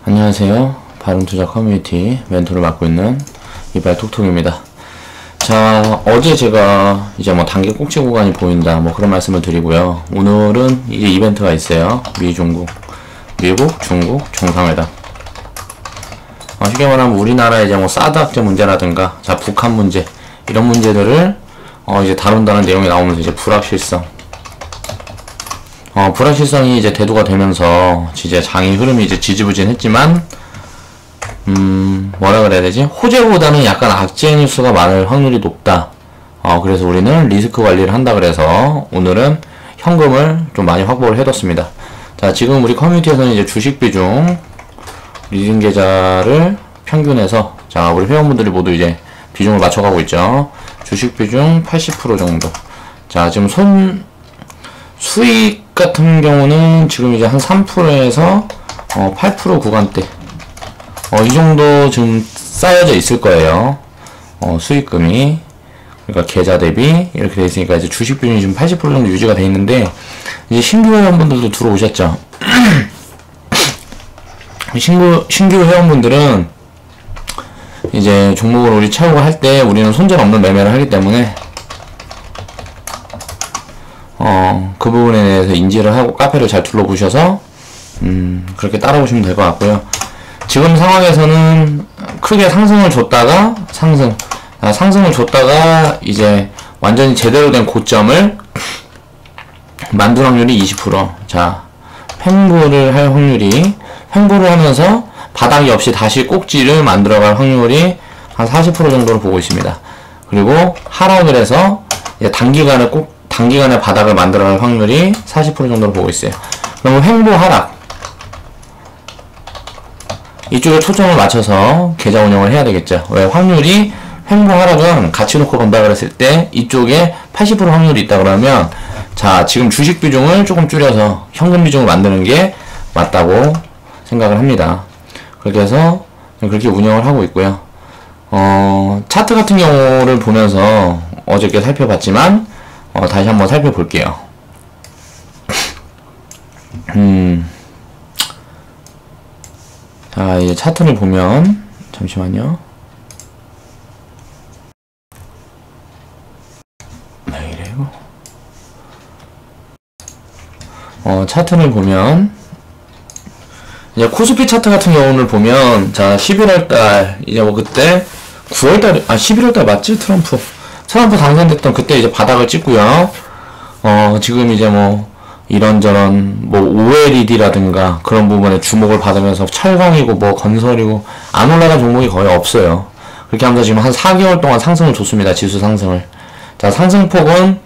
안녕하세요. 바른투자 커뮤니티 멘토를 맡고 있는 이발 톡톡입니다. 자, 어제 제가 이제 뭐 단기 꼭지 구간이 보인다 뭐 그런 말씀을 드리고요. 오늘은 이제 이벤트가 있어요. 미국, 중국 정상회담. 쉽게 말하면 우리나라 이제 뭐 사드 악재 문제라든가, 자 북한 문제 이런 문제들을 이제 다룬다는 내용이 나오면서 이제 불확실성이 이제 대두가 되면서 이제 장의 흐름이 이제 지지부진했지만 뭐라 그래야 되지? 호재보다는 약간 악재 뉴스가 많을 확률이 높다. 그래서 우리는 리스크 관리를 한다 그래서 오늘은 현금을 좀 많이 확보를 해뒀습니다. 자, 지금 우리 커뮤니티에서는 이제 주식 비중 리딩 계좌를 평균해서, 자, 우리 회원분들이 모두 이제 비중을 맞춰가고 있죠. 주식 비중 80% 정도. 자, 지금 수익 같은 경우는 지금 이제 한 3%에서 8% 구간대 이 정도 지금 쌓여져 있을 거예요. 수익금이. 그러니까 계좌 대비 이렇게 돼 있으니까 이제 주식 비중이 지금 80% 정도 유지가 돼 있는데, 이제 신규 회원분들도 들어오셨죠. 신규 회원분들은 이제 종목을 우리 채우고 할 때 우리는 손절 없는 매매를 하기 때문에 그 부분에 대해서 인지를 하고 카페를 잘 둘러보셔서 그렇게 따라오시면 될 것 같고요. 지금 상황에서는 크게 상승을 줬다가 상승을 줬다가 이제 완전히 제대로 된 고점을 만들 확률이 20%. 자, 횡보를 할 확률이, 횡보를 하면서 바닥이 없이 다시 꼭지를 만들어갈 확률이 한 40% 정도로 보고 있습니다. 그리고 하락을 해서 이제 단기간에 바닥을 만들어갈 확률이 40% 정도로 보고 있어요. 그러면 횡보 하락, 이쪽에 초점을 맞춰서 계좌 운영을 해야 되겠죠. 왜? 확률이 횡보 하락은 같이 놓고 본다 그랬을 때 이쪽에 80% 확률이 있다 그러면, 자, 지금 주식 비중을 조금 줄여서 현금 비중을 만드는 게 맞다고 생각을 합니다. 그렇게 해서 그렇게 운영을 하고 있고요. 차트 같은 경우를 보면서 어저께 살펴봤지만 다시 한번 살펴볼게요. 자, 이제 차트를 보면, 잠시만요. 네, 이래요. 차트를 보면, 이제 코스피 차트 같은 경우를 보면, 자, 11월달, 이제 뭐 그때, 9월달, 11월달 맞지? 트럼프 당선됐던 그때 이제 바닥을 찍고요. 지금 이제 뭐, 이런저런, 뭐, OLED라든가 그런 부분에 주목을 받으면서 철강이고 뭐 건설이고 안 올라간 종목이 거의 없어요. 그렇게 하면서 지금 한 4개월 동안 상승을 줬습니다. 지수 상승을. 자, 상승폭은,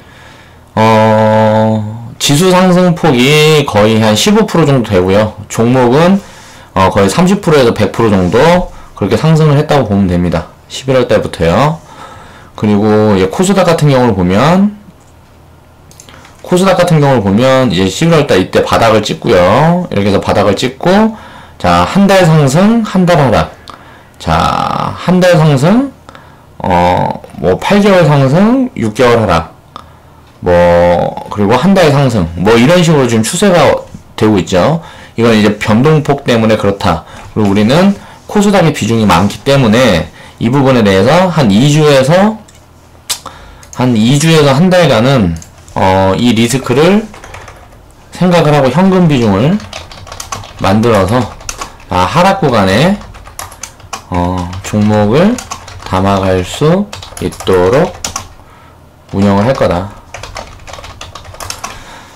지수 상승폭이 거의 한 15% 정도 되고요. 종목은 거의 30%에서 100% 정도 그렇게 상승을 했다고 보면 됩니다. 11월 달부터요. 그리고 코스닥 같은 경우를 보면 이제 11월 달 이때 바닥을 찍고요. 이렇게 해서 바닥을 찍고, 자, 한 달 상승, 한 달 하락. 자, 한 달 상승, 뭐 8개월 상승, 6개월 하락. 그리고 한 달 상승, 뭐 이런 식으로 지금 추세가 되고 있죠. 이건 이제 변동폭 때문에 그렇다. 그리고 우리는 코스닥의 비중이 많기 때문에 이 부분에 대해서 한 2주에서 한 달간은 이 리스크를 생각을 하고 현금 비중을 만들어서 하락 구간에 종목을 담아갈 수 있도록 운영을 할 거다.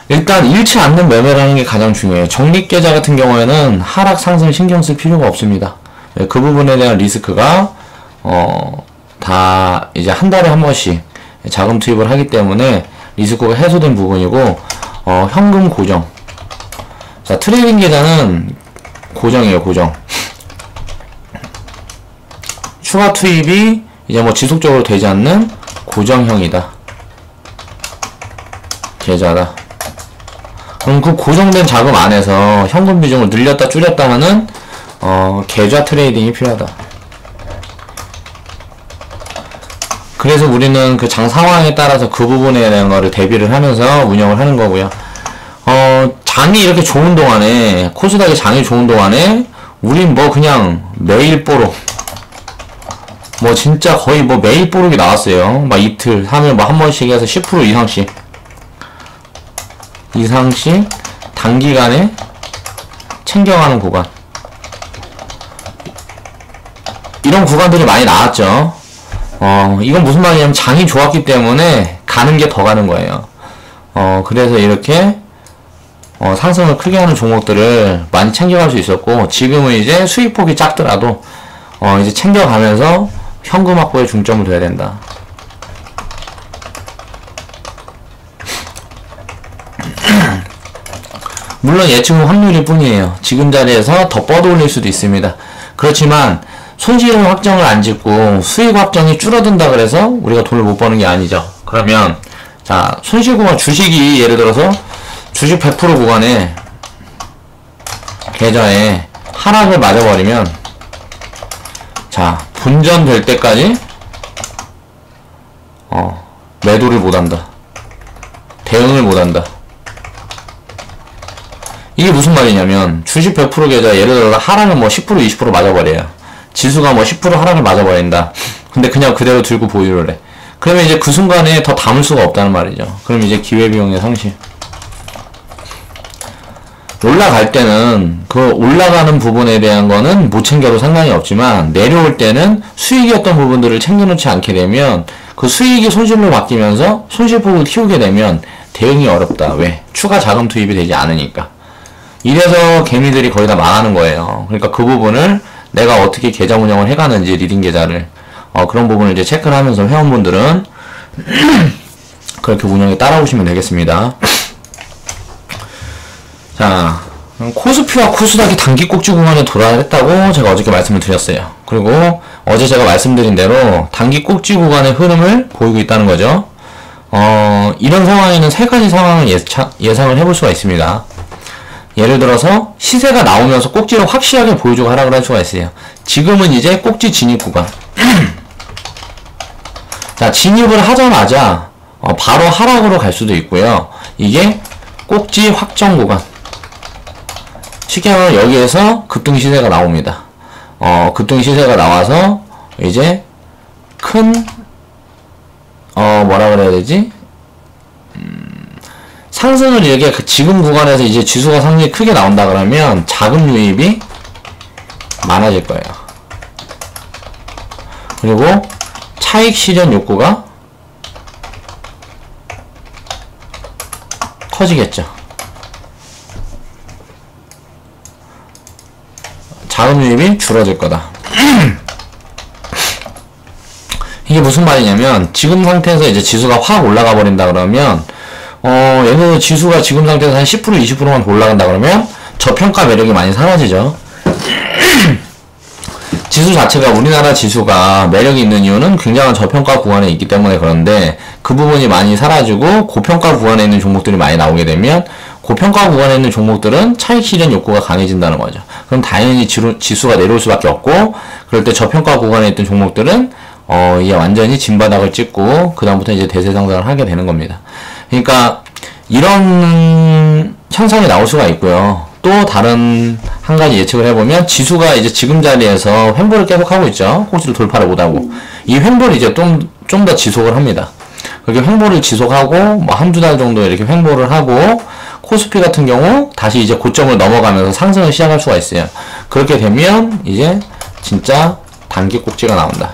일단 잃지 않는 매매라는 게 가장 중요해요. 적립계좌 같은 경우에는 하락 상승 신경 쓸 필요가 없습니다. 그 부분에 대한 리스크가 다 이제 한 달에 한 번씩 자금 투입을 하기 때문에 리스크가 해소된 부분이고, 현금 고정. 자, 트레이딩 계좌는 고정이에요, 고정. 추가 투입이 이제 뭐 지속적으로 되지 않는 고정형이다. 계좌다. 그럼 그 고정된 자금 안에서 현금 비중을 늘렸다 줄였다 하는 계좌 트레이딩이 필요하다. 그래서 우리는 그 장 상황에 따라서 그 부분에 대한 거를 대비를 하면서 운영을 하는 거고요. 장이 이렇게 좋은 동안에, 코스닥이 장이 좋은 동안에 우린 뭐 그냥 매일 뽀록, 뭐 진짜 거의 뭐 매일 뽀록이 나왔어요. 막 이틀, 3일 뭐 한 번씩 해서 10% 이상씩 단기간에 챙겨가는 구간. 이런 구간들이 많이 나왔죠. 이건 무슨 말이냐면 장이 좋았기 때문에 가는 게 더 가는 거예요. 그래서 이렇게 상승을 크게 하는 종목들을 많이 챙겨갈 수 있었고, 지금은 이제 수익폭이 작더라도 이제 챙겨가면서 현금 확보에 중점을 둬야 된다. 물론 예측은 확률일 뿐이에요. 지금 자리에서 더 뻗어올릴 수도 있습니다. 그렇지만 손실 확정을 안 짓고 수익 확정이 줄어든다 그래서 우리가 돈을 못 버는 게 아니죠. 그러면 자, 손실 구간, 주식이 예를 들어서 주식 100% 구간에 계좌에 하락을 맞아버리면, 자, 분전될 때까지 매도를 못한다. 대응을 못한다. 이게 무슨 말이냐면 주식 100% 계좌 예를 들어서 하락을 뭐 10% 20% 맞아버려요. 지수가 뭐 10% 하락을 맞아버린다. 근데 그냥 그대로 들고 보유를 해. 그러면 이제 그 순간에 더 담을 수가 없다는 말이죠. 그럼 이제 기회비용의 상실. 올라갈 때는 그 올라가는 부분에 대한 거는 못 챙겨도 상관이 없지만, 내려올 때는 수익이었던 부분들을 챙겨놓지 않게 되면 그 수익이 손실로 바뀌면서 손실폭을 키우게 되면 대응이 어렵다. 왜? 추가 자금 투입이 되지 않으니까. 이래서 개미들이 거의 다 망하는 거예요. 그러니까 그 부분을 내가 어떻게 계좌 운영을 해가는지, 리딩 계좌를 그런 부분을 이제 체크를 하면서 회원분들은 그렇게 운영에 따라오시면 되겠습니다. 자, 코스피와 코스닥이 단기 꼭지 구간에 도달했다고 제가 어저께 말씀을 드렸어요. 그리고 어제 제가 말씀드린 대로 단기 꼭지 구간의 흐름을 보이고 있다는 거죠. 이런 상황에는 세 가지 상황을 예상을 해볼 수가 있습니다. 예를 들어서 시세가 나오면서 꼭지를 확실하게 보여주고 하락을 할 수가 있어요. 지금은 이제 꼭지 진입 구간. 자, 진입을 하자마자 바로 하락으로 갈 수도 있고요. 이게 꼭지 확정 구간. 쉽게 말하면 여기에서 급등 시세가 나옵니다. 급등 시세가 나와서 이제 큰 뭐라 그래야 되지? 상승을 이렇게 지금 구간에서 이제 지수가 상당히 크게 나온다 그러면 자금 유입이 많아질 거예요. 그리고 차익 실현 욕구가 커지겠죠. 자금 유입이 줄어들 거다. 이게 무슨 말이냐면, 지금 상태에서 이제 지수가 확 올라가 버린다 그러면, 예를 들어 지수가 지금 상태에서 한 10% 20%만 올라간다 그러면 저평가 매력이 많이 사라지죠. 지수 자체가, 우리나라 지수가 매력이 있는 이유는 굉장한 저평가 구간에 있기 때문에 그런데, 그 부분이 많이 사라지고 고평가 구간에 있는 종목들이 많이 나오게 되면 고평가 구간에 있는 종목들은 차익 실현 욕구가 강해진다는 거죠. 그럼 당연히 지수가 내려올 수밖에 없고, 그럴 때 저평가 구간에 있던 종목들은 이게 완전히 진바닥을 찍고 그 다음부터 이제 대세 상승을 하게 되는 겁니다. 그러니까 이런 현상이 나올 수가 있고요. 또 다른 한 가지 예측을 해보면, 지수가 이제 지금 자리에서 횡보를 계속 하고 있죠. 꼭지를 돌파를 못하고, 이 횡보를 이제 좀 더 지속을 합니다. 그렇게 횡보를 지속하고 뭐 한두 달 정도 이렇게 횡보를 하고, 코스피 같은 경우 다시 이제 고점을 넘어가면서 상승을 시작할 수가 있어요. 그렇게 되면 이제 진짜 단기 꼭지가 나온다.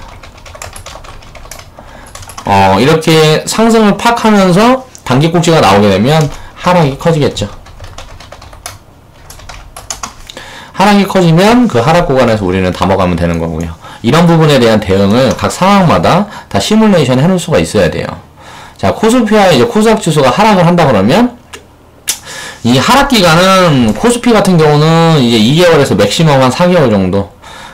이렇게 상승을 팍 하면서 단기 꼭지가 나오게 되면 하락이 커지겠죠. 하락이 커지면 그 하락 구간에서 우리는 담아가면 되는 거고요. 이런 부분에 대한 대응을 각 상황마다 다 시뮬레이션 해놓을 수가 있어야 돼요. 자, 코스피와 이제 코스닥 지수가 하락을 한다 그러면, 이 하락 기간은 코스피 같은 경우는 이제 2개월에서 맥시멈 한 4개월 정도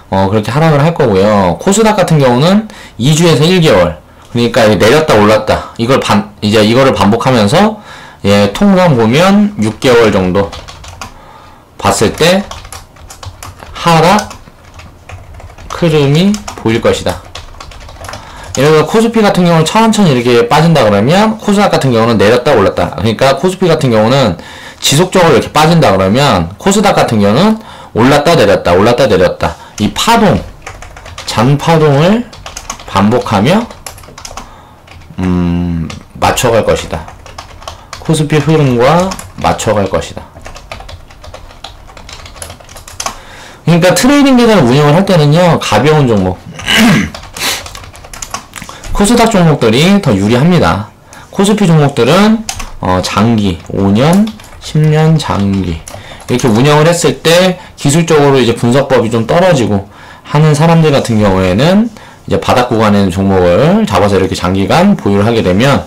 그렇게 하락을 할 거고요. 코스닥 같은 경우는 2주에서 1개월. 그러니까 내렸다 올랐다, 이거를 반복하면서, 예, 통상 보면 6개월 정도 봤을 때 하락 흐름이 보일 것이다. 예를 들어 코스피 같은 경우는 천천히 이렇게 빠진다 그러면, 코스닥 같은 경우는 내렸다 올랐다. 그러니까 코스피 같은 경우는 지속적으로 이렇게 빠진다 그러면, 코스닥 같은 경우는 올랐다 내렸다 올랐다 내렸다 이 파동 잔파동을 반복하며 맞춰갈 것이다. 코스피 흐름과 맞춰갈 것이다. 그러니까 트레이딩 계산을 운영을 할 때는요, 가벼운 종목 코스닥 종목들이 더 유리합니다. 코스피 종목들은 장기 5년 10년 장기 이렇게 운영을 했을 때 기술적으로 이제 분석법이 좀 떨어지고 하는 사람들 같은 경우에는 이제 바닥 구간에 있는 종목을 잡아서 이렇게 장기간 보유를 하게 되면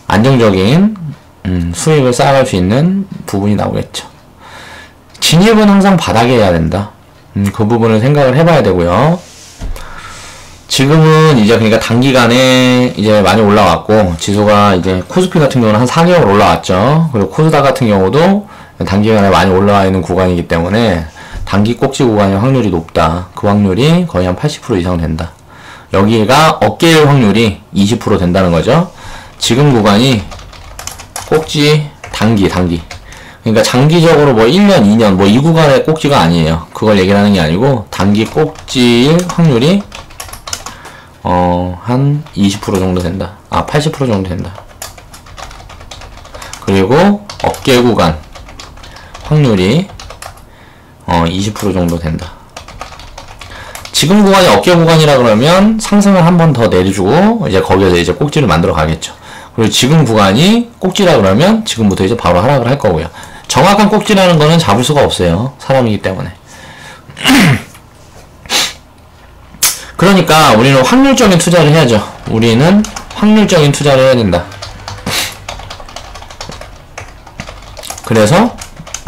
안정적인 수익을 쌓아갈 수 있는 부분이 나오겠죠. 진입은 항상 바닥에 해야 된다. 그 부분을 생각을 해봐야 되고요. 지금은 이제 그러니까 단기간에 이제 많이 올라왔고 지수가 이제 코스피 같은 경우는 한 4개월 올라왔죠. 그리고 코스닥 같은 경우도 단기간에 많이 올라와 있는 구간이기 때문에 단기 꼭지 구간의 확률이 높다. 그 확률이 거의 한 80% 이상 된다. 여기가 어깨일 확률이 20% 된다는 거죠. 지금 구간이 꼭지 단기 그러니까 장기적으로 뭐 1년 2년 뭐 이 구간의 꼭지가 아니에요. 그걸 얘기를 하는 게 아니고 단기 꼭지일 확률이 한 20% 정도 된다. 80% 정도 된다. 그리고 어깨 구간 확률이 20% 정도 된다. 지금 구간이 어깨 구간이라 그러면 상승을 한 번 더 내려주고 이제 거기에서 이제 꼭지를 만들어 가겠죠. 그리고 지금 구간이 꼭지라 그러면 지금부터 이제 바로 하락을 할 거고요. 정확한 꼭지라는 거는 잡을 수가 없어요. 사람이기 때문에. 그러니까 우리는 확률적인 투자를 해야죠. 우리는 확률적인 투자를 해야 된다. 그래서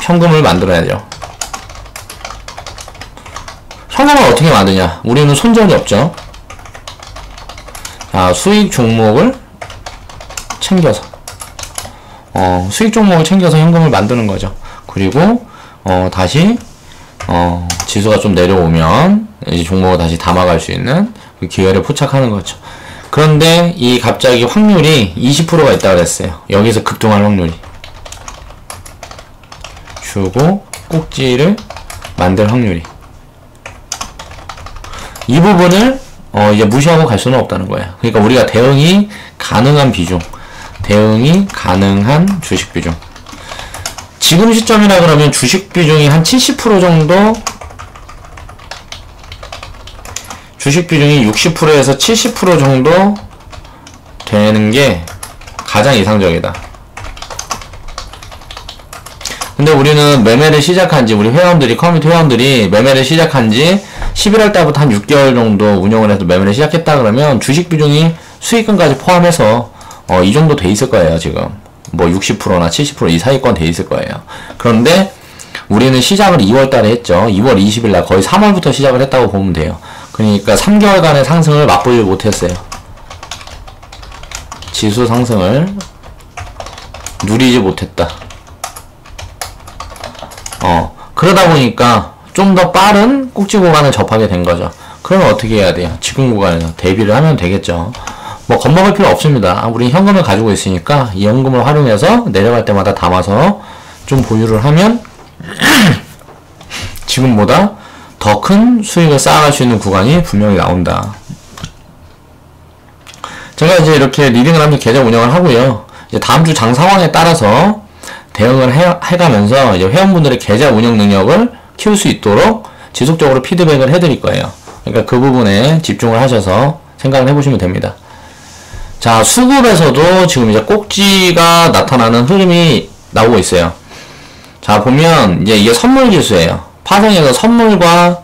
현금을 만들어야죠. 현금을 어떻게 만드냐? 우리는 손절이 없죠. 자, 수익 종목을 챙겨서 수익 종목을 챙겨서 현금을 만드는 거죠. 그리고 다시 지수가 좀 내려오면 이제 종목을 다시 담아갈 수 있는 그 기회를 포착하는 거죠. 그런데 이 갑자기 확률이 20%가 있다고 그랬어요. 여기서 급등할 확률이 주고 꼭지를 만들 확률이 이 부분을 이제 무시하고 갈 수는 없다는 거예요. 그러니까 우리가 대응이 가능한 비중, 대응이 가능한 주식 비중. 지금 시점이라 그러면 주식 비중이 한 70% 정도, 주식 비중이 60%에서 70% 정도 되는 게 가장 이상적이다. 근데 우리는 매매를 시작한 지, 우리 회원들이, 커뮤니티 회원들이 매매를 시작한 지 11월 달부터 한 6개월 정도 운영을 해서 매매를 시작했다 그러면 주식 비중이 수익금까지 포함해서 이 정도 돼 있을 거예요. 지금 뭐 60%나 70% 이 사이권 돼 있을 거예요. 그런데 우리는 시작을 2월 달에 했죠. 2월 20일 날 거의 3월부터 시작을 했다고 보면 돼요. 그러니까 3개월간의 상승을 맛보지 못했어요. 지수 상승을 누리지 못했다. 그러다 보니까 좀 더 빠른 꼭지 구간을 접하게 된 거죠. 그러면 어떻게 해야 돼요? 지금 구간에서 대비를 하면 되겠죠. 뭐 겁먹을 필요 없습니다. 우리 현금을 가지고 있으니까 이 현금을 활용해서 내려갈 때마다 담아서 좀 보유를 하면 지금보다 더 큰 수익을 쌓아갈 수 있는 구간이 분명히 나온다. 제가 이제 이렇게 리딩을 하면서 계좌 운영을 하고요. 이제 다음 주 장 상황에 따라서 대응을 해가면서 이제 회원분들의 계좌 운영 능력을 키울 수 있도록 지속적으로 피드백을 해드릴 거예요. 그러니까 그 부분에 집중을 하셔서 생각을 해보시면 됩니다. 자, 수급에서도 지금 이제 꼭지가 나타나는 흐름이 나오고 있어요. 자, 보면 이제 이게 선물 지수예요. 파생해서 선물과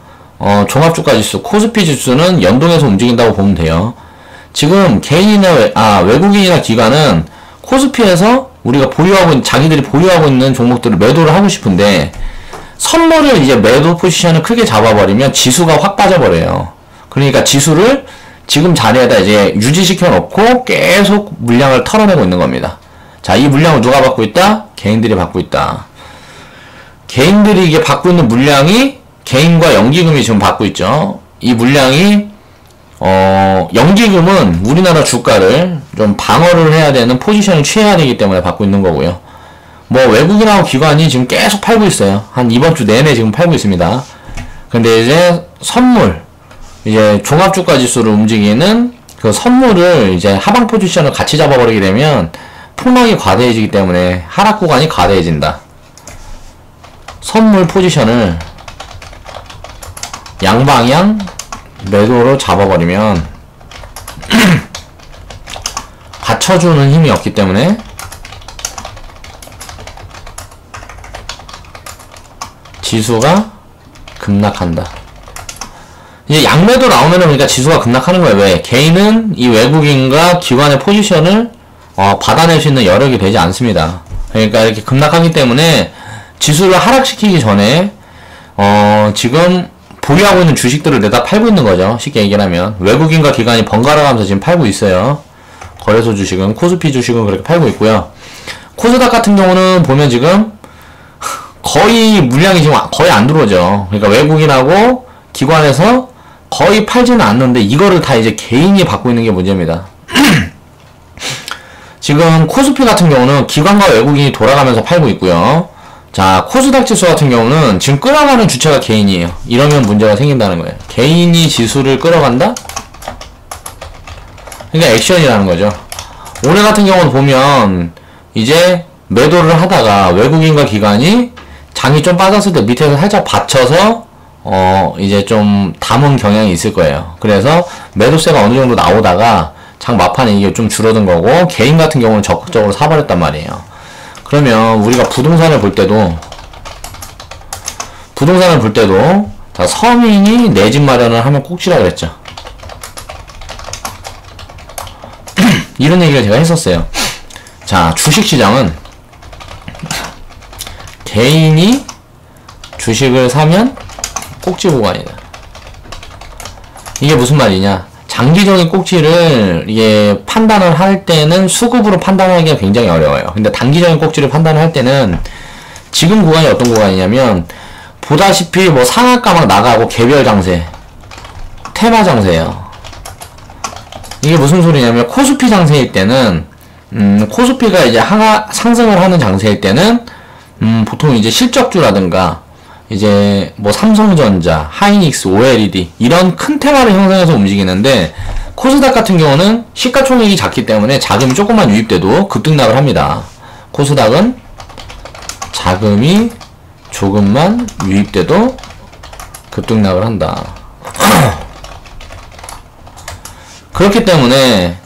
종합주가 지수, 코스피 지수는 연동해서 움직인다고 보면 돼요. 지금 개인이나 외국인이나 기관은 코스피에서 우리가 보유하고 있는, 자기들이 보유하고 있는 종목들을 매도를 하고 싶은데 선물을 이제 매도 포지션을 크게 잡아버리면 지수가 확 빠져버려요. 그러니까 지수를 지금 자리에다 이제 유지시켜 놓고 계속 물량을 털어내고 있는 겁니다. 자, 이 물량을 누가 받고 있다? 개인들이 받고 있다. 개인들이 이게 받고 있는 물량이 개인과 연기금이 지금 받고 있죠. 이 물량이 연기금은 우리나라 주가를 좀 방어를 해야 되는 포지션을 취해야 되기 때문에 받고 있는 거고요. 뭐 외국인하고 기관이 지금 계속 팔고 있어요. 한 이번 주 내내 지금 팔고 있습니다. 근데 이제 선물, 이제 종합주가 지수를 움직이는 그 선물을 이제 하방 포지션을 같이 잡아버리게 되면 폭락이 과대해지기 때문에 하락 구간이 과대해진다. 선물 포지션을 양방향 매도로 잡아버리면 받쳐주는 힘이 없기 때문에 지수가 급락한다. 이제 양매도 나오면은 그러니까 지수가 급락하는 거예요. 왜? 개인은 이 외국인과 기관의 포지션을 받아낼 수 있는 여력이 되지 않습니다. 그러니까 이렇게 급락하기 때문에 지수를 하락시키기 전에 지금 보유하고 있는 주식들을 내다 팔고 있는 거죠. 쉽게 얘기하면 외국인과 기관이 번갈아 가면서 지금 팔고 있어요. 거래소 주식은, 코스피 주식은 그렇게 팔고 있고요. 코스닥 같은 경우는 보면 지금 거의 물량이 지금 거의 안 들어오죠. 그러니까 외국인하고 기관에서 거의 팔지는 않는데 이거를 다 이제 개인이 받고 있는 게 문제입니다. 지금 코스피 같은 경우는 기관과 외국인이 돌아가면서 팔고 있고요. 자, 코스닥 지수 같은 경우는 지금 끌어가는 주체가 개인이에요. 이러면 문제가 생긴다는 거예요. 개인이 지수를 끌어간다? 그러니까 액션이라는 거죠. 오늘 같은 경우는 보면 이제 매도를 하다가 외국인과 기관이 장이 좀 빠졌을 때 밑에서 살짝 받쳐서 이제 좀 담은 경향이 있을 거예요. 그래서 매도세가 어느 정도 나오다가 장 막판에 이게 좀 줄어든 거고, 개인 같은 경우는 적극적으로 사버렸단 말이에요. 그러면 우리가 부동산을 볼 때도 다 서민이 내 집 마련을 하면 꼭지라 그랬죠. 이런 얘기를 제가 했었어요. 자, 주식시장은 개인이 주식을 사면 꼭지 구간이다. 이게 무슨 말이냐? 장기적인 꼭지를 이게 판단을 할 때는 수급으로 판단하기가 굉장히 어려워요. 근데 단기적인 꼭지를 판단을 할 때는 지금 구간이 어떤 구간이냐면, 보다시피 뭐 상한가 막 나가고 개별 장세, 테마 장세예요. 이게 무슨 소리냐면, 코스피 장세일 때는 코스피가 이제 상승을 하는 장세일 때는 보통 이제 실적주라든가 이제 뭐 삼성전자, 하이닉스, OLED 이런 큰 테마를 형성해서 움직이는데, 코스닥 같은 경우는 시가총액이 작기 때문에 자금이 조금만 유입돼도 급등락을 합니다. 코스닥은 자금이 조금만 유입돼도 급등락을 한다. 그렇기 때문에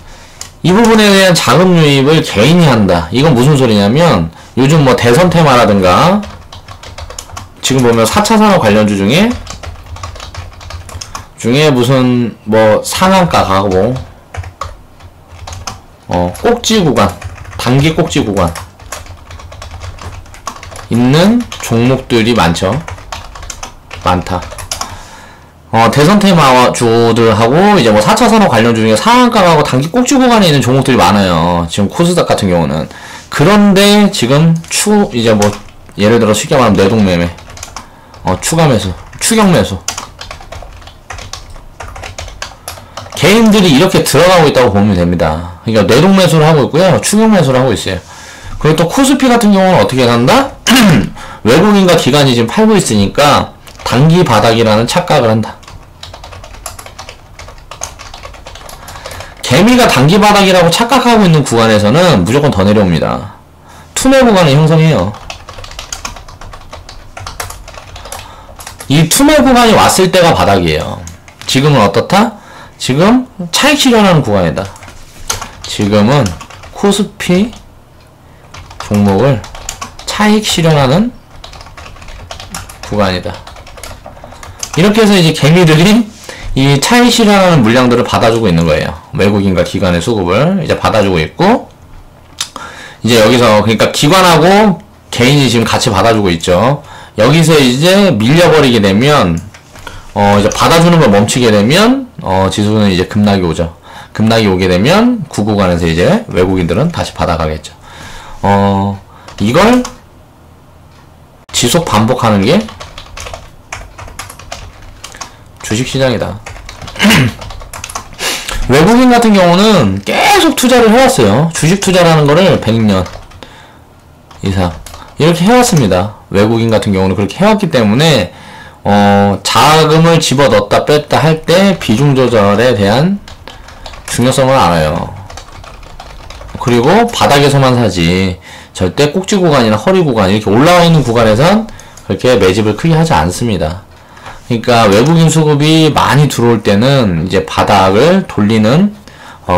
이 부분에 대한 자금 유입을 개인이 한다. 이건 무슨 소리냐면, 요즘 뭐 대선 테마라든가 지금 보면 4차 산업 관련주 중에 무슨 뭐 상한가 가고 꼭지 구간, 단기 꼭지 구간 있는 종목들이 많다. 대선 테마 주들하고 이제 뭐 4차 산업 관련주 중에 상한가 가고 단기 꼭지 구간에 있는 종목들이 많아요. 지금 코스닥 같은 경우는. 그런데 지금 이제 뭐 예를 들어 쉽게 말하면 뇌동매매, 추가 매수, 추격 매수. 개인들이 이렇게 들어가고 있다고 보면 됩니다. 그러니까 뇌동 매수를 하고 있고요. 추격 매수를 하고 있어요. 그리고 또 코스피 같은 경우는 어떻게 한다? 외국인과 기관이 지금 팔고 있으니까 단기 바닥이라는 착각을 한다. 개미가 단기 바닥이라고 착각하고 있는 구간에서는 무조건 더 내려옵니다. 투매 구간을 형성해요. 이 투매 구간이 왔을 때가 바닥이에요. 지금은 어떻다? 지금 차익 실현하는 구간이다. 지금은 코스피 종목을 차익 실현하는 구간이다. 이렇게 해서 이제 개미들이 이 차익 실현하는 물량들을 받아주고 있는 거예요. 외국인과 기관의 수급을 이제 받아주고 있고, 이제 여기서 그러니까 기관하고 개인이 지금 같이 받아주고 있죠. 여기서 이제 밀려버리게 되면 이제 받아주는 걸 멈추게 되면 지수는 이제 급락이 오죠. 급락이 오게 되면 구구간에서 이제 외국인들은 다시 받아가겠죠. 이걸 지속 반복하는 게 주식시장이다. 외국인 같은 경우는 계속 투자를 해왔어요. 주식 투자라는 거를 100년 이상. 이렇게 해왔습니다. 외국인 같은 경우는 그렇게 해왔기 때문에 자금을 집어넣었다 뺐다 할 때 비중 조절에 대한 중요성을 알아요. 그리고 바닥에서만 사지 절대 꼭지 구간이나 허리 구간 이렇게 올라와 있는 구간에선 그렇게 매집을 크게 하지 않습니다. 그러니까 외국인 수급이 많이 들어올 때는 이제 바닥을 돌리는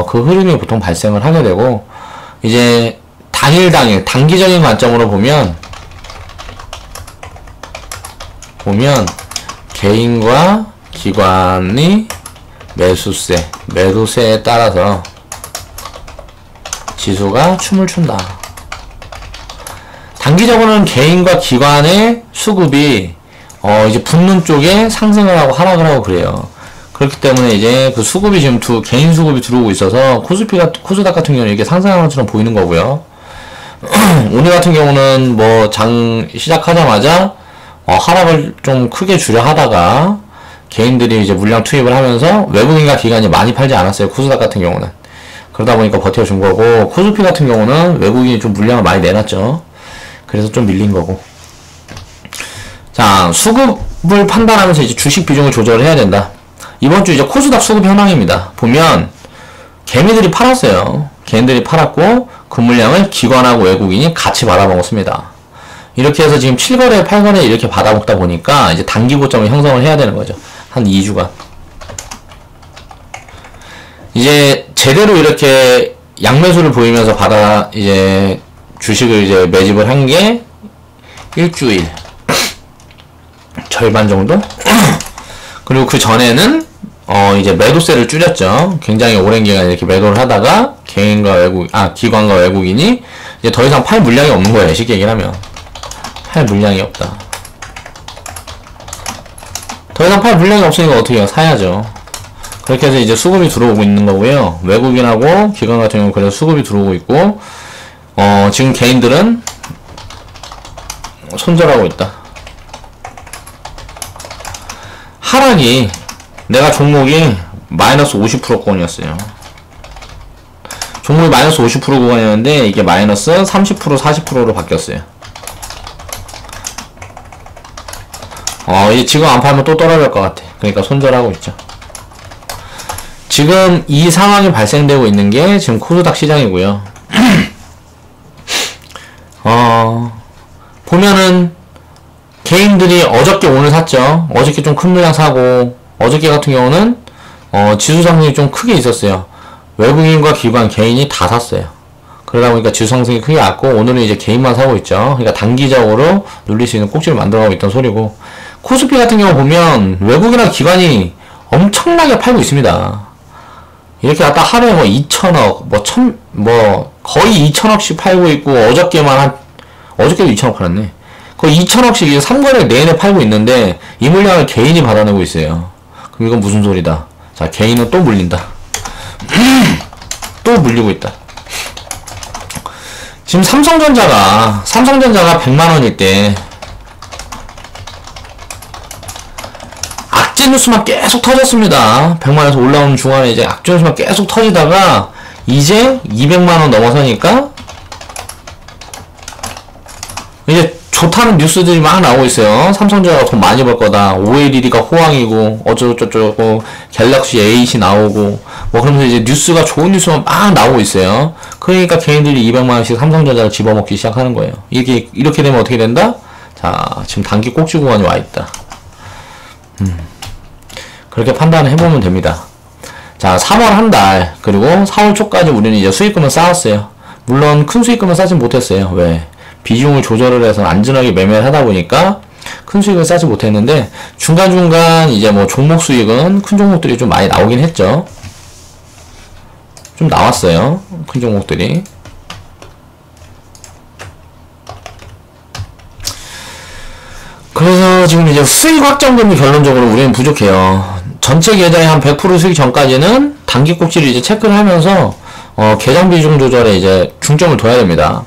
그 흐름이 보통 발생을 하게 되고, 이제 당일 단기적인 관점으로 보면 개인과 기관이 매수세에 따라서 지수가 춤을 춘다. 단기적으로는 개인과 기관의 수급이 이제 붙는 쪽에 상승을 하고 하락을 하고 그래요. 그렇기 때문에 이제 그 수급이 지금 개인 수급이 들어오고 있어서 코스닥 같은 경우는 이렇게 상승하는 것처럼 보이는 거고요. 오늘 같은 경우는 뭐 장 시작하자마자 하락을 좀 크게 주려 하다가 개인들이 이제 물량 투입을 하면서 외국인과 기관이 많이 팔지 않았어요. 코스닥 같은 경우는. 그러다 보니까 버텨준 거고, 코스피 같은 경우는 외국인이 좀 물량을 많이 내놨죠. 그래서 좀 밀린 거고. 자, 수급을 판단하면서 이제 주식 비중을 조절을 해야 된다. 이번 주 이제 코스닥 수급 현황입니다. 보면 개미들이 팔았어요. 개인들이 팔았고 그 물량을 기관하고 외국인이 같이 받아먹었습니다. 이렇게 해서 지금 7거래, 8거래 이렇게 받아먹다 보니까 이제 단기 고점을 형성을 해야 되는 거죠. 한 2주간. 이제 제대로 이렇게 양매수를 보이면서 이제 주식을 이제 매집을 한 게 일주일. 절반 정도? 그리고 그 전에는 이제 매도세를 줄였죠. 굉장히 오랜 기간 이렇게 매도를 하다가 기관과 외국인이 이제 더 이상 팔 물량이 없는 거예요. 쉽게 얘기하면. 팔 물량이 없다. 더 이상 팔 물량이 없으니까 어떻게 해요? 사야죠. 그렇게 해서 이제 수급이 들어오고 있는 거고요. 외국인하고 기관 같은 경우는 그래서 수급이 들어오고 있고, 지금 개인들은 손절하고 있다. 하락이 내가 종목이 마이너스 50%권이었어요. 종목이 마이너스 50% 구간이었는데 이게 마이너스 30%, 40%로 바뀌었어요. 이제 지금 안 팔면 또 떨어질 것 같아. 그러니까 손절하고 있죠. 지금 이 상황이 발생되고 있는 게 지금 코스닥 시장이고요. 보면은 개인들이 어저께 오늘 샀죠. 어저께 좀 큰 물량 사고, 어저께 같은 경우는 지수 상승이 좀 크게 있었어요. 외국인과 기관, 개인이 다 샀어요. 그러다 보니까 지수 상승이 크게 왔고, 오늘은 이제 개인만 사고 있죠. 그러니까 단기적으로 눌릴 수 있는 꼭지를 만들어가고 있던 소리고, 코스피 같은 경우 보면 외국인과 기관이 엄청나게 팔고 있습니다. 이렇게 갖다 하루에 뭐 2천억, 거의 2천억씩 팔고 있고, 어저께도 2천억 팔았네. 거의 2천억씩 3거래 내내 팔고 있는데, 이 물량을 개인이 받아내고 있어요. 그럼 이건 무슨 소리다? 자, 개인은 또 물린다. 또 물리고 있다. 지금 삼성전자가 100만원일 때, 악재 뉴스만 계속 터졌습니다. 100만원에서 올라오는 중간에 이제 악재 뉴스만 계속 터지다가, 이제 200만원 넘어서니까, 이제 좋다는 뉴스들이 막 나오고 있어요. 삼성전자가 돈 많이 벌 거다. OLED가 호황이고 어쩌고저쩌고 갤럭시 A8이 나오고 뭐 그러면서 이제 뉴스가 좋은 뉴스만 막 나오고 있어요. 그러니까 개인들이 200만원씩 삼성전자를 집어먹기 시작하는 거예요. 이렇게 되면 어떻게 된다? 자, 지금 단기 꼭지 구간이 와 있다. 그렇게 판단을 해보면 됩니다. 자, 3월 한 달, 그리고 4월 초까지 우리는 이제 수익금을 쌓았어요. 물론 큰 수익금을 쌓진 못했어요. 왜? 비중을 조절을 해서 안전하게 매매를 하다 보니까 큰 수익을 쌓지 못했는데, 중간중간 이제 뭐 종목 수익은 큰 종목들이 좀 많이 나오긴 했죠. 좀 나왔어요. 큰 종목들이. 그래서 지금 이제 수익 확정금이 결론적으로 우리는 부족해요. 전체 계좌의 한 100% 수익 전까지는 단기 꼭지를 이제 체크를 하면서 계정 비중 조절에 이제 중점을 둬야 됩니다.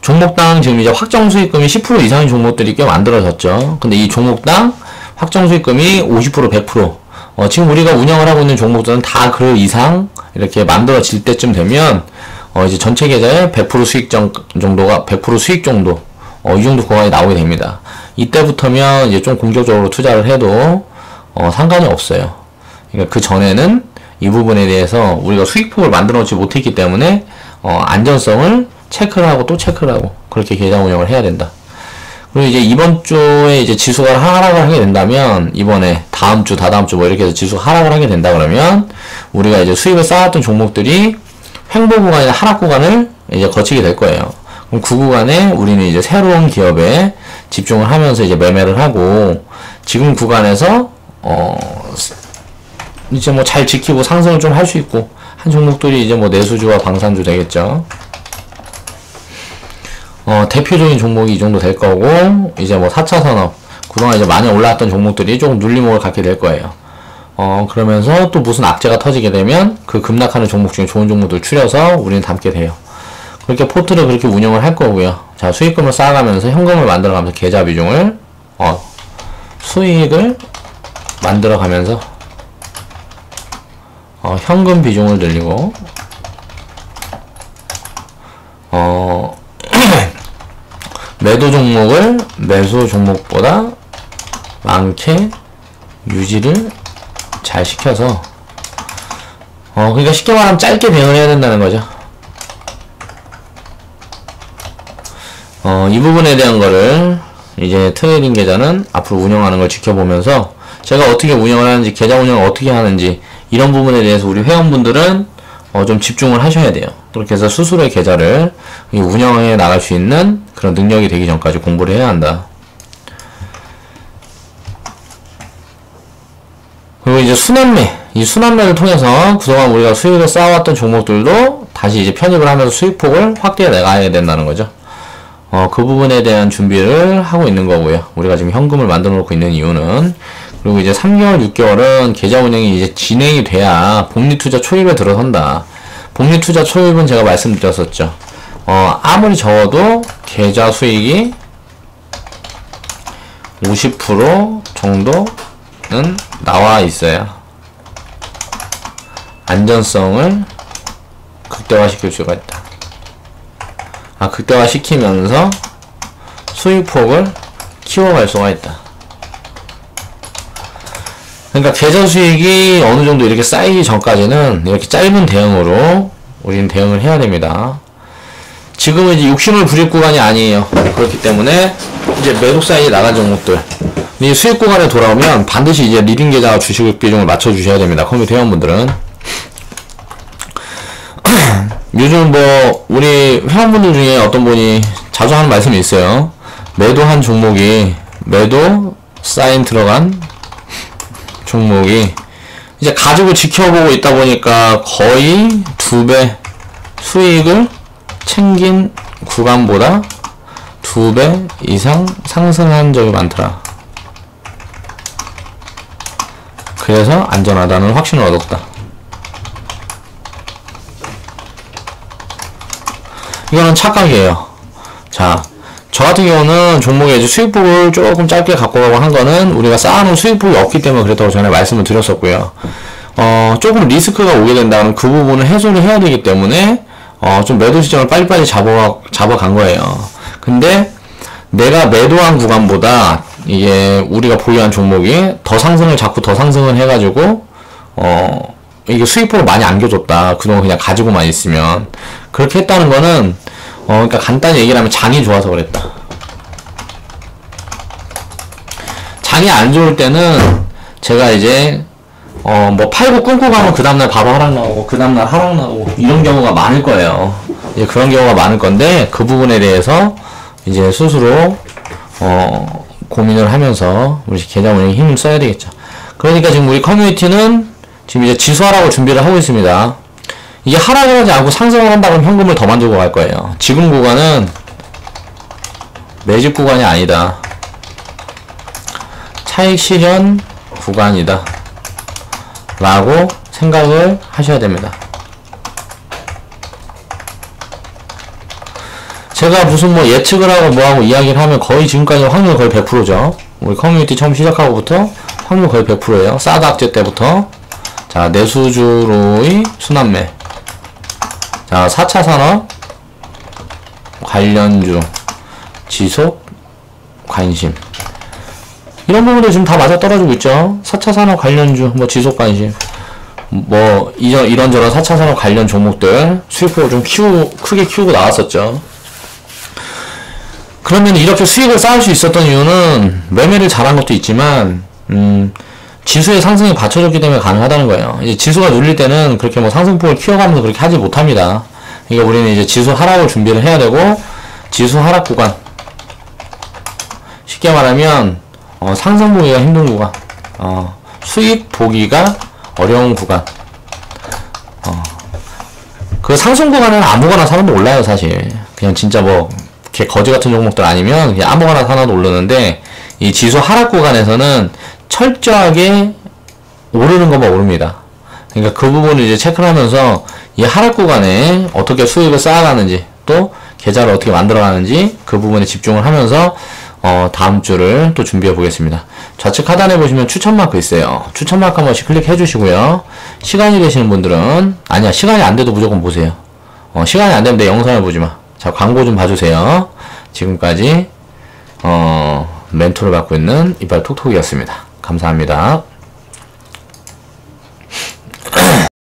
종목당 지금 이제 확정 수익금이 10% 이상인 종목들이 꽤 만들어졌죠. 근데 이 종목당 확정 수익금이 50%, 100%. 지금 우리가 운영을 하고 있는 종목들은 다 그 이상 이렇게 만들어질 때쯤 되면 이제 전체 계좌의 100% 수익 정도가 100% 수익 정도 이 정도 구간이 나오게 됩니다. 이때부터면 이제 좀 공격적으로 투자를 해도 상관이 없어요. 그러니까 그 전에는 이 부분에 대해서 우리가 수익폭을 만들어 놓지 못했기 때문에 안전성을 체크를 하고 또 체크를 하고 그렇게 계좌 운영을 해야 된다. 그리고 이제 이번 주에 이제 지수가 하락을 하게 된다면 이번에 다음 주, 다다음 주 뭐 이렇게 해서 지수가 하락을 하게 된다 그러면 우리가 이제 수익을 쌓았던 종목들이 횡보 구간이나 하락 구간을 이제 거치게 될 거예요. 그럼 그 구간에 우리는 이제 새로운 기업에 집중을 하면서 이제 매매를 하고 지금 구간에서 이제 뭐 잘 지키고 상승을 좀 할 수 있고 한 종목들이 이제 뭐 내수주와 방산주 되겠죠. 대표적인 종목이 이 정도 될 거고 이제 뭐 4차 산업 그동안 이제 많이 올라왔던 종목들이 조금 눌림목을 갖게 될 거예요. 그러면서 또 무슨 악재가 터지게 되면 그 급락하는 종목 중에 좋은 종목들 추려서 우리는 담게 돼요. 그렇게 포트를 그렇게 운영을 할 거고요. 자, 수익금을 쌓아가면서 현금을 만들어가면서 계좌 비중을 수익을 만들어가면서 현금 비중을 늘리고 매도 종목을 매수 종목보다 많게 유지를 잘 시켜서 그러니까 쉽게 말하면 짧게 대응을 해야 된다는 거죠. 이 부분에 대한 거를 이제 트레이딩 계좌는 앞으로 운영하는 걸 지켜보면서 제가 어떻게 운영을 하는지 계좌 운영을 어떻게 하는지 이런 부분에 대해서 우리 회원분들은 좀 집중을 하셔야 돼요. 그렇게 해서 스스로의 계좌를 운영해 나갈 수 있는 그런 능력이 되기 전까지 공부를 해야 한다. 그리고 이제 순환매, 이 순환매를 통해서 그동안 우리가 수익을 쌓아왔던 종목들도 다시 이제 편입을 하면서 수익폭을 확대해 나가야 된다는 거죠. 그 부분에 대한 준비를 하고 있는 거고요. 우리가 지금 현금을 만들어 놓고 있는 이유는 그리고 이제 3개월, 6개월은 계좌 운영이 이제 진행이 돼야 복리투자 초입에 들어선다. 복리투자 초입은 제가 말씀드렸었죠. 아무리 적어도 계좌 수익이 50% 정도는 나와 있어야 안전성을 극대화시킬 수가 있다. 극대화시키면서 수익폭을 키워갈 수가 있다. 그러니까 계좌 수익이 어느 정도 이렇게 쌓이기 전까지는 이렇게 짧은 대응으로 우리는 대응을 해야 됩니다. 지금은 이제 욕심을 부릴 구간이 아니에요. 그렇기 때문에 이제 매도 사이에 나간 종목들 이 수익 구간에 돌아오면 반드시 이제 리딩 계좌와 주식 비중을 맞춰 주셔야 됩니다. 커뮤니티 회원분들은 요즘 뭐 우리 회원분들 중에 어떤 분이 자주 하는 말씀이 있어요. 매도한 종목이 매도 사인 들어간 종목이 이제 가지고 지켜보고 있다 보니까 거의 2배 수익을 챙긴 구간보다 2배 이상 상승한 적이 많더라. 그래서 안전하다는 확신을 얻었다. 이거는 착각이에요. 자, 저 같은 경우는 종목에 이제 수익폭을 조금 짧게 갖고 가고 한 거는 우리가 쌓아놓은 수익폭이 없기 때문에 그랬다고 전에 말씀을 드렸었고요. 조금 리스크가 오게 된다면 그 부분을 해소를 해야 되기 때문에 좀 매도 시점을 빨리빨리 잡아간 거예요. 근데 내가 매도한 구간보다 이게 우리가 보유한 종목이 더 상승을 자꾸 더 상승을 해가지고 이게 수익폭을 많이 안겨줬다. 그동안 그냥 가지고만 있으면 그렇게 했다는 거는 그러니까 간단히 얘기를 하면 장이 좋아서 그랬다. 장이 안 좋을 때는 제가 이제 뭐 팔고 끊고 가면 그 다음날 바로 하락 나오고 그 다음날 하락 나오고 이런 경우가 많을 거예요. 이제 그런 경우가 많을 건데 그 부분에 대해서 이제 스스로 고민을 하면서 우리 계좌 운영에 힘을 써야 되겠죠. 그러니까 지금 우리 커뮤니티는 지금 이제 지수하라고 준비를 하고 있습니다. 이게 하락을 하지 않고 상승을 한다 그러면 현금을 더 만들고 갈 거예요. 지금 구간은 매집 구간이 아니다. 차익 실현 구간이다. 라고 생각을 하셔야 됩니다. 제가 무슨 뭐 예측을 하고 뭐하고 이야기를 하면 거의 지금까지 확률 거의 100%죠. 우리 커뮤니티 처음 시작하고부터 확률 거의 100%예요. 사드 악재 때부터. 자, 내수주로의 순환매. 자, 4차 산업, 관련주, 지속, 관심. 이런 부분도 지금 다 맞아 떨어지고 있죠. 4차 산업 관련주, 뭐 지속 관심. 뭐, 이런저런 4차 산업 관련 종목들 수익폭을 좀 크게 키우고 나왔었죠. 그러면 이렇게 수익을 쌓을 수 있었던 이유는 매매를 잘한 것도 있지만, 지수의 상승이 받쳐줬기 때문에 가능하다는 거예요. 이제 지수가 눌릴 때는 그렇게 뭐 상승폭을 키워가면서 그렇게 하지 못합니다. 그러니까 우리는 이제 지수 하락을 준비를 해야 되고, 지수 하락 구간. 쉽게 말하면, 상승 보기가 힘든 구간. 수익 보기가 어려운 구간. 그 상승 구간은 아무거나 사도 올라요, 사실. 그냥 진짜 뭐, 개 거지 같은 종목들 아니면 그냥 아무거나 사놔도 오르는데, 이 지수 하락 구간에서는 철저하게 오르는 것만 오릅니다. 그러니까 그 부분을 이제 체크를 하면서 이 하락 구간에 어떻게 수익을 쌓아가는지, 또 계좌를 어떻게 만들어가는지 그 부분에 집중을 하면서 다음 주를 또 준비해 보겠습니다. 좌측 하단에 보시면 추천 마크 있어요. 추천 마크 한 번씩 클릭해 주시고요. 시간이 되시는 분들은, 아니야, 시간이 안 돼도 무조건 보세요. 시간이 안 되면 내 영상을 보지 마. 자, 광고 좀 봐주세요. 지금까지 멘토를 받고 있는 이빨 톡톡이었습니다. 감사합니다.